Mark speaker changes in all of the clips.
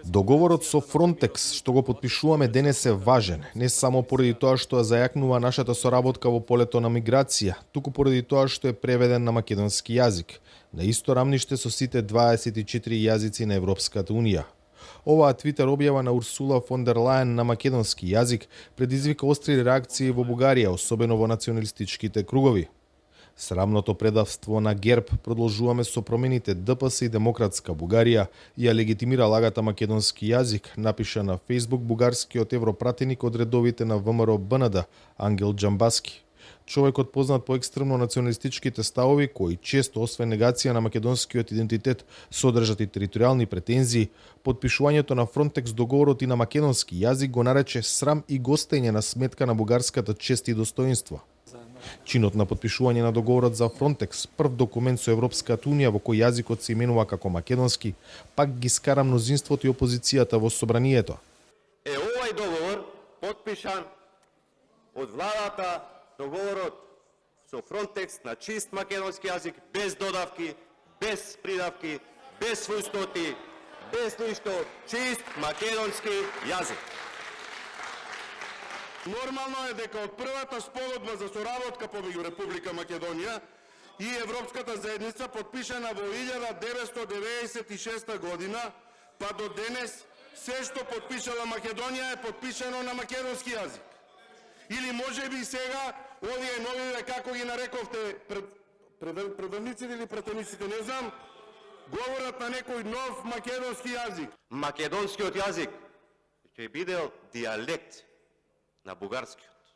Speaker 1: Договорот со Фронтекс што го потпишуваме денес е важен, не само поради тоа што зајакнува нашата соработка во полето на миграција, туку поради тоа што е преведен на македонски јазик, на исто рамниште со сите 24 јазици на Европската Унија. Оваа твитер објава на Урсула фон дер Лајен на македонски јазик предизвика остри реакции во Бугарија, особено во националистичките кругови. Срамното предавство на ГЕРБ продолжуваме со промените ДПС и Демократска Бугарија ја легитимира лагата македонски јазик, напиша на Фейсбук бугарскиот европратеник од редовите на ВМРО БНД Ангел Џамбаски. Човекот познат по екстремно националистичките ставови, кои често освен негација на македонскиот идентитет содржат и територијални претензии, потпишувањето на Фронтекс договорот и на македонски јазик го нарече срам и гостење на сметка на бугарската чест и достоинство. Чинот на потпишување на договорот за Фронтекс, прв документ со Европската Унија во кој јазикот се именува како македонски, пак ги скара мнозинството и опозицијата во собранието.
Speaker 2: Овај договор потпишан од владата, договорот со Фронтекс на чист македонски јазик, без додавки, без придавки, без фустоти, без ништо, чист македонски јазик.
Speaker 3: Нормално е дека од првата спогодба за соработка помеѓу Република Македонија и Европската заедница потпишана во 1996 година, па до денес се што потпишала Македонија е потпишано на македонски јазик. Или можеби сега овие новиве, како ги нарековте, преврниците или пратениците, не знам, говорат на некој нов македонски јазик.
Speaker 2: Македонскиот јазик ќе биде дијалект на бугарскиот,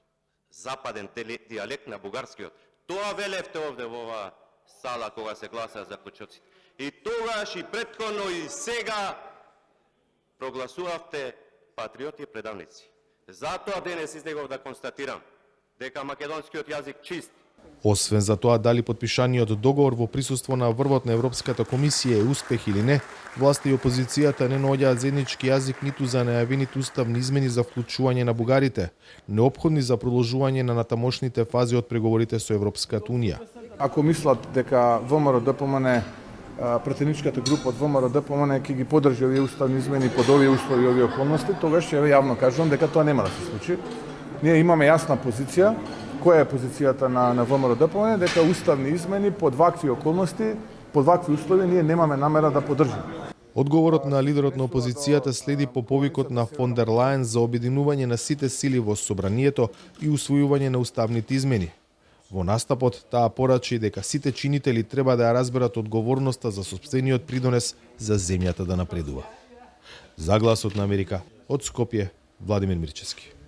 Speaker 2: западен дијалект на бугарскиот. Тоа велевте овде во оваа сала кога се гласа за клучоците. И тогаш и претходно и сега прогласувавте патриоти и предавници. Затоа денес излегов да констатирам дека македонскиот јазик чист.
Speaker 1: Освен за тоа дали потпишаниот договор во присуство на врвот на Европската комисија е успех или не, власта и опозицијата не наоѓаат заеднички јазик ниту за најавените уставни измени за вклучување на бугарите, неопходни за продолжување на натамошните фази од преговорите со Европската Унија.
Speaker 4: Ако мислат дека ВМРО ДПМН, пратеничката група од ВМРО ДПМН ќе ги поддржи овие уставни измени под овие услови и овие околности, тогаш ќе јавно кажувам дека тоа нема да се случи. Ние имаме јасна позиција. Која е позицијата на ВМРО ДПМН, дека уставни измени под вакви околности, под вакви услови ние немаме намера да поддржиме.
Speaker 1: Одговорот на лидерот на опозицијата следи по повикот на фон дер Лајен за обединување на сите сили во собранието и усвојување на уставните измени. Во настапот таа порачи дека сите чинители треба да ја разберат одговорноста за сопствениот придонес за земјата да напредува. За Гласот на Америка, од Скопје, Владимир Мирчевски.